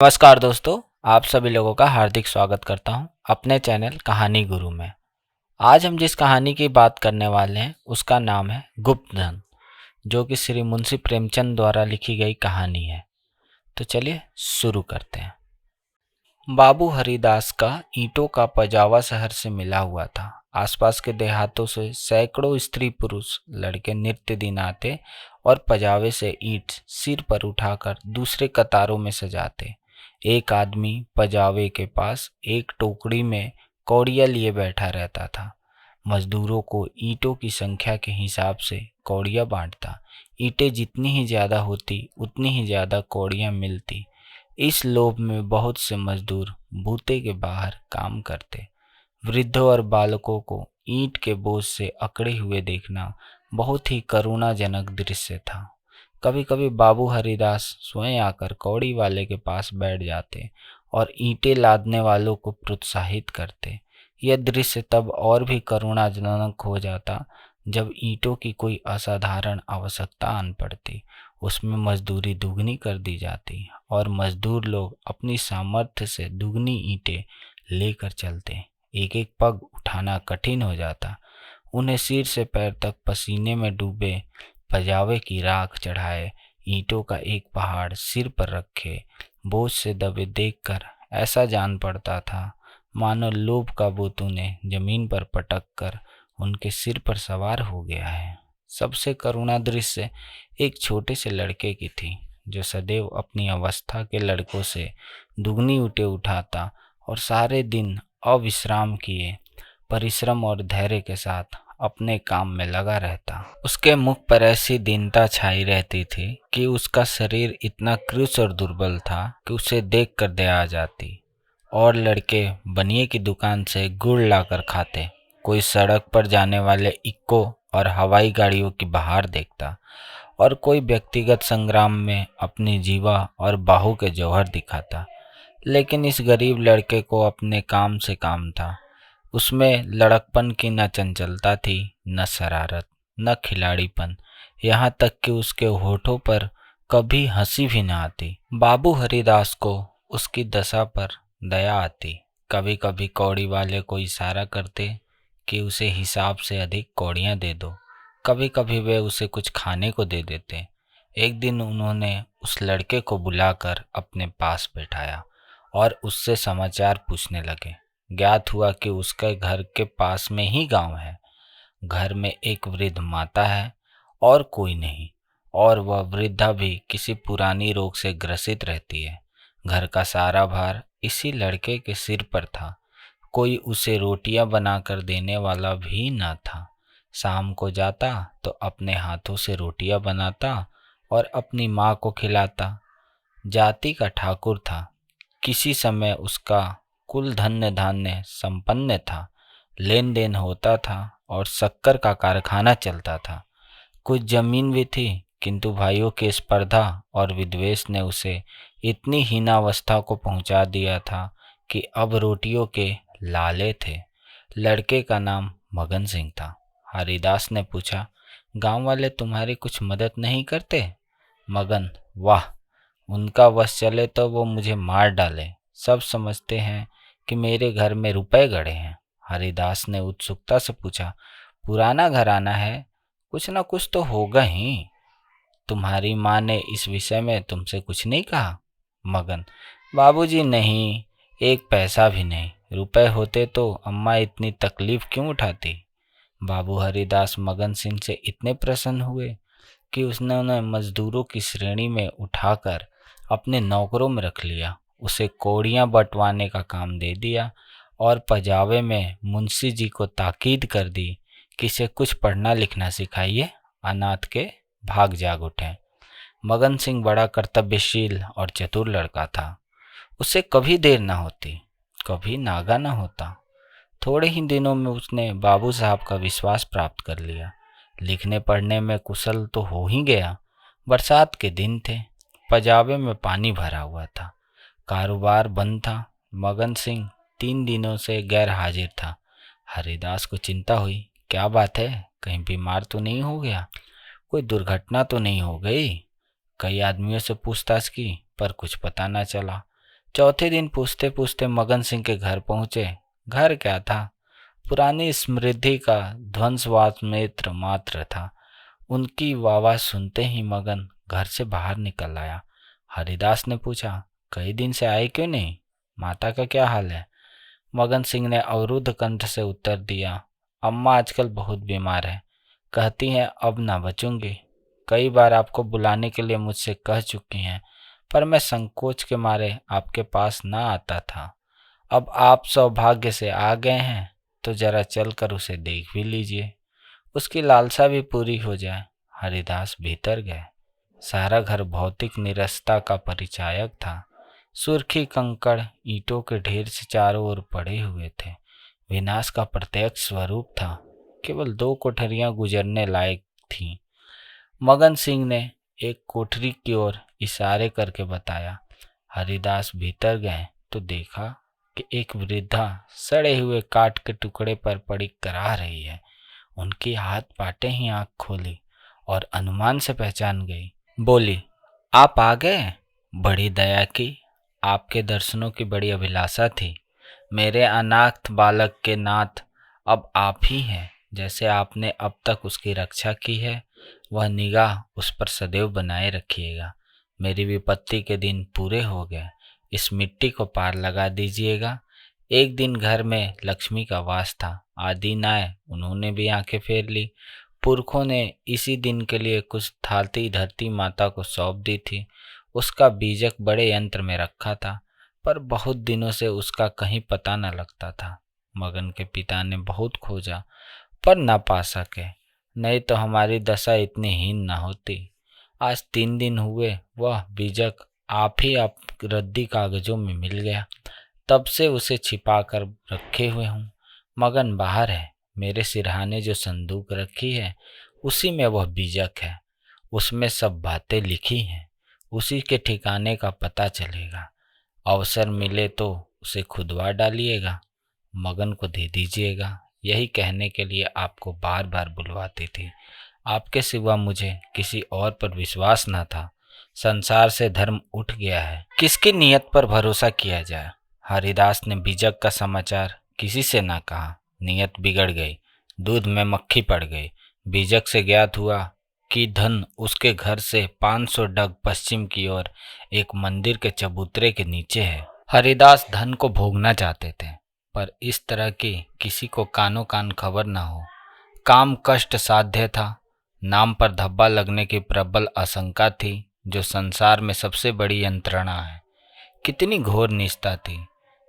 नमस्कार दोस्तों, आप सभी लोगों का हार्दिक स्वागत करता हूं अपने चैनल कहानी गुरु में। आज हम जिस कहानी की बात करने वाले हैं उसका नाम है गुप्त धन, जो कि श्री मुंशी प्रेमचंद द्वारा लिखी गई कहानी है। तो चलिए शुरू करते हैं। बाबू हरिदास का ईंटों का पजावा शहर से मिला हुआ था। आसपास के देहातों से सैकड़ों स्त्री पुरुष लड़के नित्य दिन आते और पजावे से ईंट सिर पर उठाकर दूसरे कतारों में सजाते। एक आदमी पजावे के पास एक टोकरी में कौड़ियाँ लिए बैठा रहता था। मजदूरों को ईंटों की संख्या के हिसाब से कौड़ियाँ बांटता। ईंटें जितनी ही ज़्यादा होती उतनी ही ज़्यादा कौड़ियाँ मिलती। इस लोभ में बहुत से मजदूर बूते के बाहर काम करते। वृद्धों और बालकों को ईंट के बोझ से अकड़े हुए देखना बहुत ही करुणाजनक दृश्य था। कभी कभी बाबू हरिदास स्वयं आकर कौड़ी वाले के पास बैठ जाते और ईंटें लादने वालों को प्रोत्साहित करते। यह दृश्य तब और भी करुणाजनक हो जाता जब ईंटों की कोई असाधारण आवश्यकता आन पड़ती। उसमें मजदूरी दुगनी कर दी जाती और मजदूर लोग अपनी सामर्थ्य से दुगनी ईंटें लेकर चलते। एक एक पग उठाना कठिन हो जाता। उन्हें सिर से पैर तक पसीने में डूबे पजावे की राख चढ़ाए ईंटों का एक पहाड़ सिर पर रखे बोझ से दबे देखकर ऐसा जान पड़ता था मानो लोभ का बूत उन्हें जमीन पर पटक कर उनके सिर पर सवार हो गया है। सबसे करुणा दृश्य एक छोटे से लड़के की थी, जो सदैव अपनी अवस्था के लड़कों से दुगनी ईंटें उठाता और सारे दिन अविश्राम किए परिश्रम और धैर्य के साथ अपने काम में लगा रहता। उसके मुख पर ऐसी दीनता छाई रहती थी कि उसका शरीर इतना कृश और दुर्बल था कि उसे देखकर दया आ जाती। और लड़के बनिए की दुकान से गुड़ लाकर खाते। कोई सड़क पर जाने वाले इक्को और हवाई गाड़ियों की बहार देखता और कोई व्यक्तिगत संग्राम में अपनी जीवा और बाहू के जौहर दिखाता। लेकिन इस गरीब लड़के को अपने काम से काम था। उसमें लड़कपन की न चंचलता थी, न शरारत, न खिलाड़ीपन, यहाँ तक कि उसके होठों पर कभी हंसी भी न आती। बाबू हरिदास को उसकी दशा पर दया आती। कभी कभी कौड़ी वाले को इशारा करते कि उसे हिसाब से अधिक कौड़ियाँ दे दो। कभी कभी वे उसे कुछ खाने को दे देते। एक दिन उन्होंने उस लड़के को बुलाकर अपने पास बैठाया और उससे समाचार पूछने लगे। ज्ञात हुआ कि उसके घर के पास में ही गांव है। घर में एक वृद्ध माता है और कोई नहीं, और वह वृद्धा भी किसी पुरानी रोग से ग्रसित रहती है। घर का सारा भार इसी लड़के के सिर पर था। कोई उसे रोटियां बनाकर देने वाला भी न था। शाम को जाता तो अपने हाथों से रोटियां बनाता और अपनी माँ को खिलाता। जाति का ठाकुर था। किसी समय उसका कुल धन्य धान्य संपन्न था। लेन देन होता था और शक्कर का कारखाना चलता था। कुछ जमीन भी थी, किंतु भाइयों की स्पर्धा और विद्वेष ने उसे इतनी हीनावस्था को पहुंचा दिया था कि अब रोटियों के लाले थे। लड़के का नाम मगन सिंह था। हरिदास ने पूछा, गांव वाले तुम्हारी कुछ मदद नहीं करते? मगन, वाह, उनका वश चले तो वो मुझे मार डाले। सब समझते हैं कि मेरे घर में रुपए गड़े हैं। हरिदास ने उत्सुकता से पूछा, पुराना घराना है, कुछ ना कुछ तो होगा ही। तुम्हारी माँ ने इस विषय में तुमसे कुछ नहीं कहा? मगन, बाबूजी नहीं, एक पैसा भी नहीं। रुपए होते तो अम्मा इतनी तकलीफ क्यों उठाती? बाबू हरिदास मगन सिंह से इतने प्रसन्न हुए कि उसने उन्हें मजदूरों की श्रेणी में उठाकर अपने नौकरों में रख लिया। उसे कौड़ियाँ बंटवाने का काम दे दिया और पजावे में मुंशी जी को ताकीद कर दी कि इसे कुछ पढ़ना लिखना सिखाइए, अनाथ के भाग जाग उठें। मगन सिंह बड़ा कर्तव्यशील और चतुर लड़का था। उसे कभी देर न होती, कभी नागा न होता। थोड़े ही दिनों में उसने बाबू साहब का विश्वास प्राप्त कर लिया। लिखने पढ़ने में कुशल तो हो ही गया। बरसात के दिन थे। पजावे में पानी भरा हुआ था। कारोबार बंद था। मगन सिंह 3 दिनों से गैर हाजिर था। हरिदास को चिंता हुई, क्या बात है, कहीं बीमार तो नहीं हो गया? कोई दुर्घटना तो नहीं हो गई? कई आदमियों से पूछताछ की पर कुछ पता न चला। चौथे दिन पूछते पूछते मगन सिंह के घर पहुंचे। घर क्या था, पुरानी समृद्धि का ध्वंसवास मित्र मात्र था। उनकी आवाज सुनते ही मगन घर से बाहर निकल आया। हरिदास ने पूछा, कई दिन से आए क्यों नहीं? माता का क्या हाल है? मगन सिंह ने अवरुद्ध कंठ से उत्तर दिया, अम्मा आजकल बहुत बीमार है, कहती हैं अब ना बचूंगी। कई बार आपको बुलाने के लिए मुझसे कह चुकी हैं, पर मैं संकोच के मारे आपके पास ना आता था। अब आप सौभाग्य से आ गए हैं तो जरा चलकर उसे देख भी लीजिए, उसकी लालसा भी पूरी हो जाए। हरिदास भीतर गए। सारा घर भौतिक निरसता का परिचायक था। सुर्खी कंकड़ ईंटों के ढेर से चारों ओर पड़े हुए थे। विनाश का प्रत्यक्ष स्वरूप था। केवल 2 कोठरियां गुजरने लायक थीं। मगन सिंह ने एक कोठरी की ओर इशारे करके बताया। हरिदास भीतर गए तो देखा कि एक वृद्धा सड़े हुए काठ के टुकड़े पर पड़ी कराह रही है। उनकी हाथ पाटे ही आंख खोली और अनुमान से पहचान गई। बोली, आप आ गए? बड़ी दया की, आपके दर्शनों की बड़ी अभिलाषा थी। मेरे अनाथ बालक के नाथ अब आप ही हैं। जैसे आपने अब तक उसकी रक्षा की है, वह निगाह उस पर सदैव बनाए रखिएगा। मेरी विपत्ति के दिन पूरे हो गए। इस मिट्टी को पार लगा दीजिएगा। एक दिन घर में लक्ष्मी का वास था। आदि आए, उन्होंने भी आंखें फेर ली। पुरखों ने इसी दिन के लिए कुछ थालती धरती माता को सौंप दी थी। उसका बीजक बड़े यंत्र में रखा था, पर बहुत दिनों से उसका कहीं पता न लगता था। मगन के पिता ने बहुत खोजा पर न पा सके, नहीं तो हमारी दशा इतनी हीन न होती। आज 3 दिन हुए वह बीजक आप रद्दी कागजों में मिल गया। तब से उसे छिपा कर रखे हुए हूँ। मगन बाहर है। मेरे सिरहाने जो संदूक रखी है उसी में वह बीजक है। उसमें सब बातें लिखी हैं। उसी के ठिकाने का पता चलेगा। अवसर मिले तो उसे खुदवा डालिएगा, मगन को दे दीजिएगा। यही कहने के लिए आपको बार बार बुलवाती थी। आपके सिवा मुझे किसी और पर विश्वास न था। संसार से धर्म उठ गया है, किसकी नीयत पर भरोसा किया जाए? हरिदास ने बीजक का समाचार किसी से न कहा। नीयत बिगड़ गई, दूध में मक्खी पड़ गई। बीजक से ज्ञात हुआ कि धन उसके घर से 500 डग पश्चिम की ओर एक मंदिर के चबूतरे के नीचे है। हरिदास धन को भोगना चाहते थे, पर इस तरह की किसी को कानो कान खबर न हो। काम कष्ट साध्य था। नाम पर धब्बा लगने की प्रबल आशंका थी, जो संसार में सबसे बड़ी यंत्रणा है। कितनी घोर निष्ठा थी।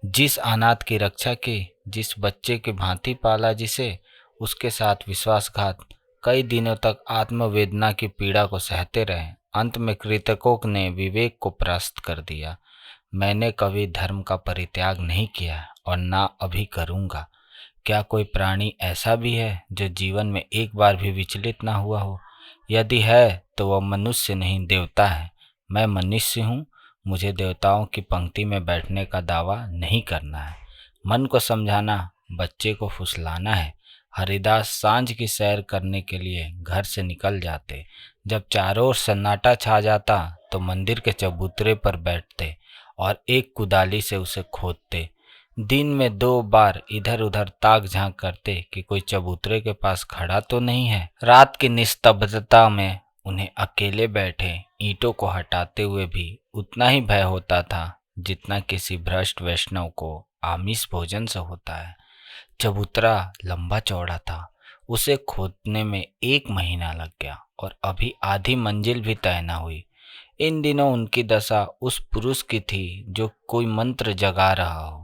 जिस अनाथ की रक्षा की, जिस बच्चे की भांति पाला जिसे, उसके साथ विश्वासघात। कई दिनों तक आत्मवेदना की पीड़ा को सहते रहे। अंत में कृतकों ने विवेक को परास्त कर दिया। मैंने कभी धर्म का परित्याग नहीं किया और ना अभी करूँगा। क्या कोई प्राणी ऐसा भी है जो जीवन में एक बार भी विचलित ना हुआ हो? यदि है तो वह मनुष्य नहीं, देवता है। मैं मनुष्य हूँ। मुझे देवताओं की पंक्ति में बैठने का दावा नहीं करना है। मन को समझाना, बच्चे को फुसलाना है। हरिदास सांझ की सैर करने के लिए घर से निकल जाते। जब चारों ओर सन्नाटा छा जाता तो मंदिर के चबूतरे पर बैठते और एक कुदाली से उसे खोदते। दिन में 2 बार इधर उधर ताक झांक करते कि कोई चबूतरे के पास खड़ा तो नहीं है। रात की निस्तब्धता में उन्हें अकेले बैठे ईंटों को हटाते हुए भी उतना ही भय होता था जितना किसी भ्रष्ट वैष्णव को आमिष भोजन से होता है। चबूतरा लंबा चौड़ा था। उसे खोदने में 1 महीना लग गया और अभी आधी मंजिल भी तय न हुई। इन दिनों उनकी दशा उस पुरुष की थी जो कोई मंत्र जगा रहा हो।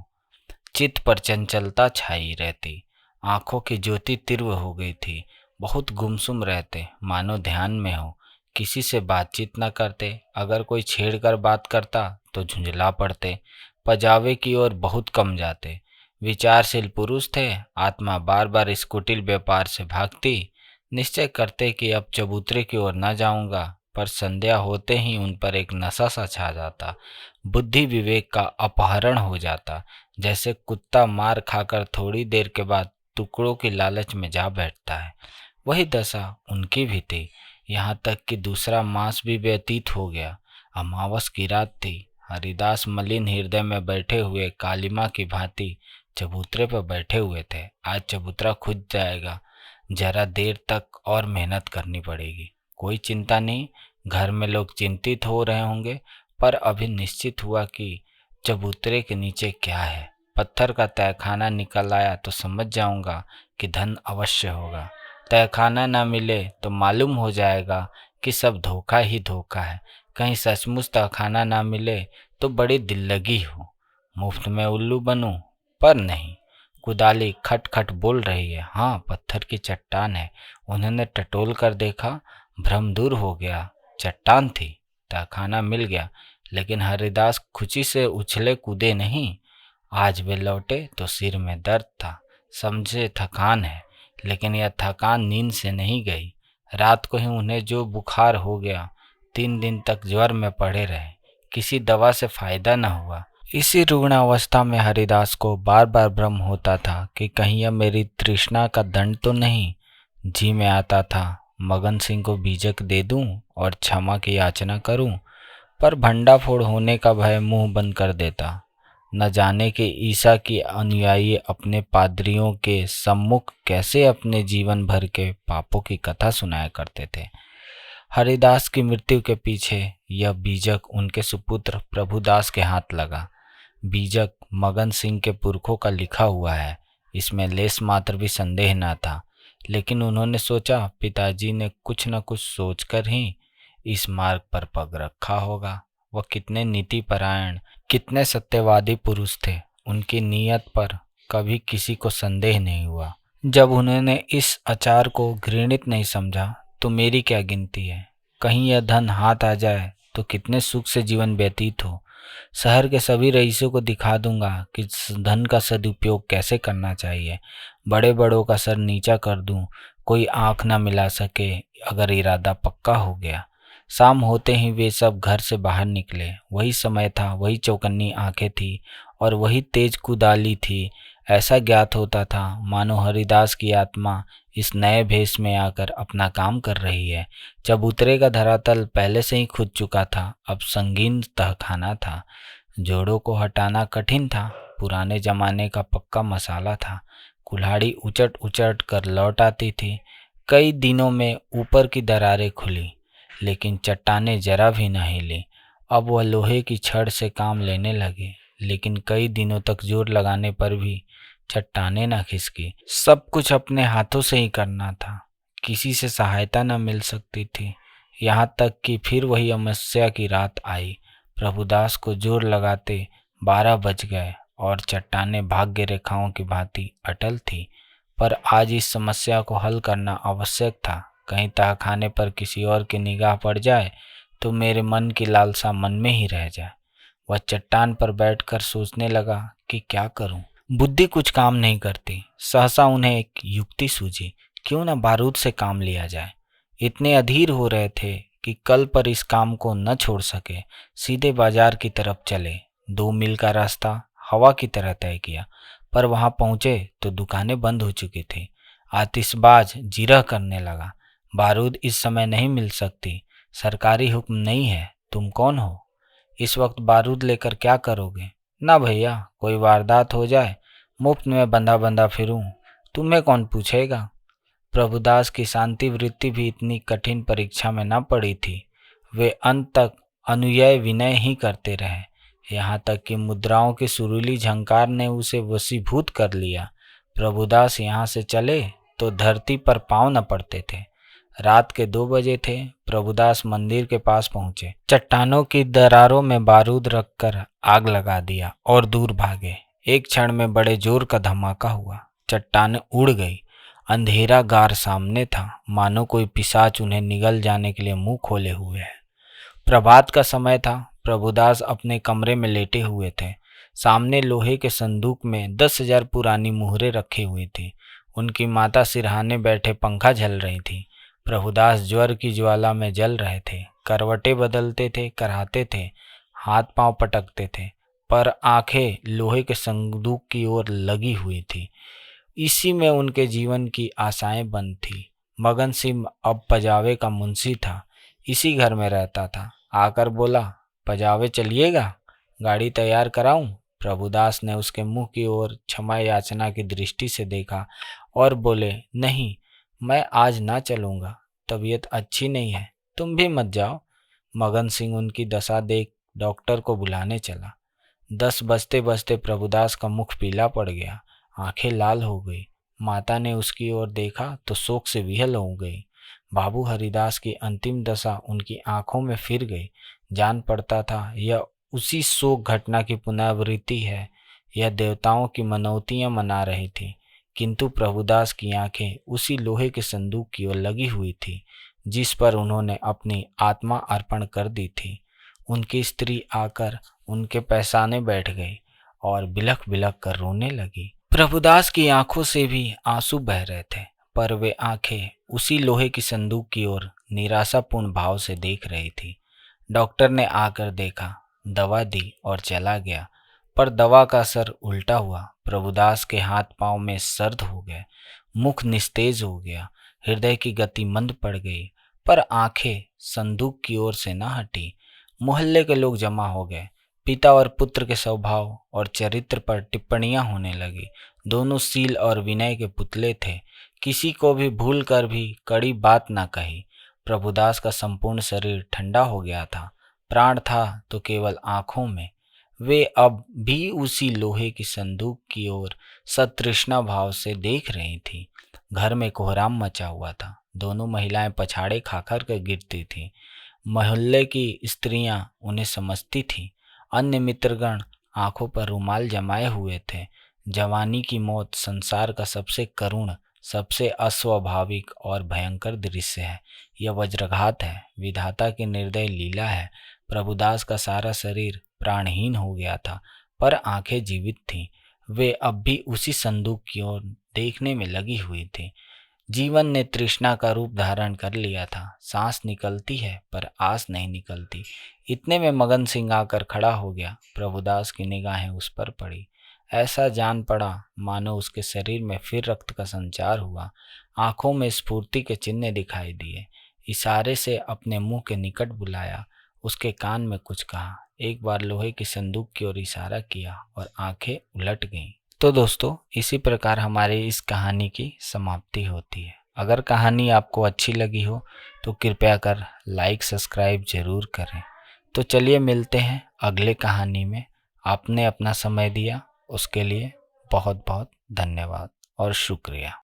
चित्त पर चंचलता छाई रहती। आंखों की ज्योति तीव्र हो गई थी। बहुत गुमसुम रहते, मानो ध्यान में हो। किसी से बातचीत न करते। अगर कोई छेड़ कर बात करता तो झुंझला पड़ते। पजावे की ओर बहुत कम जाते। विचारशील पुरुष थे। आत्मा बार बार इस कुटिल व्यापार से भागती। निश्चय करते कि अब चबूतरे की ओर न जाऊंगा, पर संध्या होते ही उन पर एक नशा सा छा जाता। बुद्धि विवेक का अपहरण हो जाता। जैसे कुत्ता मार खाकर थोड़ी देर के बाद टुकड़ों की लालच में जा बैठता है, वही दशा उनकी भी थी। यहाँ तक कि दूसरा मास भी व्यतीत हो गया। अमावस की रात थी। हरिदास मलिन हृदय में बैठे हुए कालिमा की भांति चबूतरे पर बैठे हुए थे। आज चबूतरा खुद जाएगा, जरा देर तक और मेहनत करनी पड़ेगी। कोई चिंता नहीं, घर में लोग चिंतित हो रहे होंगे, पर अभी निश्चित हुआ कि चबूतरे के नीचे क्या है। पत्थर का तहखाना निकल आया तो समझ जाऊंगा कि धन अवश्य होगा। तहखाना ना मिले तो मालूम हो जाएगा कि सब धोखा ही धोखा है। कहीं सचमुच तहखाना ना मिले तो बड़ी दिल्लगी हो, मुफ्त में उल्लू बनूं। पर नहीं, कुदाली खट खट बोल रही है। हाँ, पत्थर की चट्टान है। उन्होंने टटोल कर देखा, भ्रम दूर हो गया। चट्टान थी, तहखाना मिल गया। लेकिन हरिदास खुशी से उछले कूदे नहीं। आज वे लौटे तो सिर में दर्द था। समझे थकान है, लेकिन यह थकान नींद से नहीं गई। रात को ही उन्हें जो बुखार हो गया, 3 दिन तक ज्वर में पड़े रहे। किसी दवा से फायदा न हुआ। इसी रुग्ण अवस्था में हरिदास को बार बार भ्रम होता था कि कहीं यह मेरी तृष्णा का दंड तो नहीं। जी में आता था मगन सिंह को बीजक दे दूं और क्षमा की याचना करूं, पर भंडाफोड़ होने का भय मुंह बंद कर देता। न जाने कि ईसा की अनुयायी अपने पादरियों के सम्मुख कैसे अपने जीवन भर के पापों की कथा सुनाया करते थे। हरिदास की मृत्यु के पीछे यह बीजक उनके सुपुत्र प्रभुदास के हाथ लगा। बीजक मगन सिंह के पुरखों का लिखा हुआ है, इसमें लेस मात्र भी संदेह न था। लेकिन उन्होंने सोचा पिताजी ने कुछ न कुछ सोचकर ही इस मार्ग पर पग रखा होगा। वह कितने नीतिपरायण, कितने सत्यवादी पुरुष थे। उनकी नीयत पर कभी किसी को संदेह नहीं हुआ। जब उन्होंने इस आचार को घृणित नहीं समझा तो मेरी क्या गिनती है। कहीं यह धन हाथ आ जाए तो कितने सुख से जीवन व्यतीत हो। शहर के सभी रईसों को दिखा दूंगा कि इस धन का सदुपयोग कैसे करना चाहिए। बड़े बड़ों का सर नीचा कर दूं, कोई आंख न मिला सके अगर इरादा पक्का हो गया। शाम होते ही वे सब घर से बाहर निकले। वही समय था, वही चौकन्नी आंखें थी और वही तेज कुदाली थी। ऐसा ज्ञात होता था मानो हरिदास की आत्मा इस नए भेष में आकर अपना काम कर रही है। चबूतरे का धरातल पहले से ही खुद चुका था, अब संगीन तहखाना था। जोड़ों को हटाना कठिन था, पुराने जमाने का पक्का मसाला था। कुल्हाड़ी उचट उचट कर लौट आती थी। कई दिनों में ऊपर की दरारें खुली, लेकिन चट्टानें जरा भी न हिली। अब वह लोहे की छड़ से काम लेने लगे, लेकिन कई दिनों तक जोर लगाने पर भी चट्टानें न खिसकी। सब कुछ अपने हाथों से ही करना था, किसी से सहायता न मिल सकती थी। यहाँ तक कि फिर वही अमावस्या की रात आई। प्रभुदास को जोर लगाते 12 बज गए और चट्टानें भाग्य रेखाओं की भांति अटल थी। पर आज इस समस्या को हल करना आवश्यक था। कहीं तहखाने पर किसी और की निगाह पड़ जाए तो मेरे मन की लालसा मन में ही रह जाए। वह चट्टान पर बैठकर सोचने लगा कि क्या करूं। बुद्धि कुछ काम नहीं करती। सहसा उन्हें एक युक्ति सूझी, क्यों न बारूद से काम लिया जाए। इतने अधीर हो रहे थे कि कल पर इस काम को न छोड़ सके। सीधे बाजार की तरफ चले। 2 मील का रास्ता हवा की तरह तय किया, पर वहां पहुंचे तो दुकानें बंद हो चुकी थी। आतिशबाज जिरह करने लगा, बारूद इस समय नहीं मिल सकती, सरकारी हुक्म नहीं है। तुम कौन हो? इस वक्त बारूद लेकर क्या करोगे? ना भैया, कोई वारदात हो जाए, मुफ्त में बंधा बंधा फिरूं, तुम्हें कौन पूछेगा। प्रभुदास की शांति वृत्ति भी इतनी कठिन परीक्षा में न पड़ी थी। वे अंत तक अनुयाय विनय ही करते रहे, यहाँ तक कि मुद्राओं की सुरीली झंकार ने उसे वशीभूत कर लिया। प्रभुदास यहाँ से चले तो धरती पर पांव न पड़ते थे। रात के 2 बजे थे। प्रभुदास मंदिर के पास पहुंचे, चट्टानों की दरारों में बारूद रखकर आग लगा दिया और दूर भागे। एक क्षण में बड़े जोर का धमाका हुआ, चट्टानें उड़ गई। अंधेरा गार सामने था, मानो कोई पिशाच उन्हें निगल जाने के लिए मुंह खोले हुए है। प्रभात का समय था। प्रभुदास अपने कमरे में लेटे हुए थे। सामने लोहे के संदूक में 10,000 पुरानी मुहरें रखी हुई थी। उनकी माता सिरहाने बैठे पंखा झल रही थी। प्रभुदास ज्वर की ज्वाला में जल रहे थे। करवटें बदलते थे, कराहते थे, हाथ पांव पटकते थे, पर आंखें लोहे के संदूक की ओर लगी हुई थी। इसी में उनके जीवन की आशाएं बंद थी। मगन सिंह अब पजावे का मुंशी था, इसी घर में रहता था। आकर बोला, पजावे चलिएगा? गाड़ी तैयार कराऊं? प्रभुदास ने उसके मुंह की ओर क्षमा याचना की दृष्टि से देखा और बोले, नहीं, मैं आज ना चलूंगा, तबीयत अच्छी नहीं है, तुम भी मत जाओ। मगन सिंह उनकी दशा देख डॉक्टर को बुलाने चला। 10 बजते बजते प्रभुदास का मुख पीला पड़ गया, आंखें लाल हो गई। माता ने उसकी ओर देखा तो शोक से विहल हो गई। बाबू हरिदास की अंतिम दशा उनकी आंखों में फिर गई। जान पड़ता था यह उसी शोक घटना की पुनरावृत्ति है। यह देवताओं की मनौतियां मना रही थी, किंतु प्रभुदास की आंखें उसी लोहे के संदूक की ओर लगी हुई थी जिस पर उन्होंने अपनी आत्मा अर्पण कर दी थी। उनकी स्त्री आकर उनके पैसाने बैठ गई और बिलख बिलख कर रोने लगी। प्रभुदास की आंखों से भी आंसू बह रहे थे, पर वे आंखें उसी लोहे की संदूक की ओर निराशापूर्ण भाव से देख रही थी। डॉक्टर ने आकर देखा, दवा दी और चला गया, पर दवा का असर उल्टा हुआ। प्रभुदास के हाथ पांव में सर्द हो गए, मुख निस्तेज हो गया, हृदय की गति मंद पड़ गई, पर आंखें संदूक की ओर से न हटी। मोहल्ले के लोग जमा हो गए। पिता और पुत्र के स्वभाव और चरित्र पर टिप्पणियां होने लगी। दोनों शील और विनय के पुतले थे, किसी को भी भूल कर भी कड़ी बात न कही। प्रभुदास का संपूर्ण शरीर ठंडा हो गया था, प्राण था तो केवल आंखों में। वे अब भी उसी लोहे की संदूक की ओर सतृष्णा भाव से देख रही थी। घर में कोहराम मचा हुआ था। दोनों महिलाएं पछाड़े खाकर के गिरती थीं। मोहल्ले की स्त्रियां उन्हें समझती थीं। अन्य मित्रगण आंखों पर रुमाल जमाए हुए थे। जवानी की मौत संसार का सबसे करुण, सबसे अस्वाभाविक और भयंकर दृश्य है। यह वज्रघात है, विधाता की निर्दय लीला है। प्रभुदास का सारा शरीर प्राणहीन हो गया था, पर आंखें जीवित थीं। वे अब भी उसी संदूक की ओर देखने में लगी हुई थीं। जीवन ने तृष्णा का रूप धारण कर लिया था। सांस निकलती है पर आस नहीं निकलती। इतने में मगन सिंह आकर खड़ा हो गया। प्रभुदास की निगाहें उस पर पड़ी। ऐसा जान पड़ा मानो उसके शरीर में फिर रक्त का संचार हुआ। आंखों में स्फूर्ति के चिन्ह दिखाई दिए। इशारे से अपने मुंह के निकट बुलाया, उसके कान में कुछ कहा, एक बार लोहे की संदूक की ओर इशारा किया और आंखें उलट गईं। तो दोस्तों, इसी प्रकार हमारी इस कहानी की समाप्ति होती है। अगर कहानी आपको अच्छी लगी हो तो कृपया कर लाइक सब्सक्राइब जरूर करें। तो चलिए मिलते हैं अगले कहानी में। आपने अपना समय दिया उसके लिए बहुत बहुत धन्यवाद और शुक्रिया।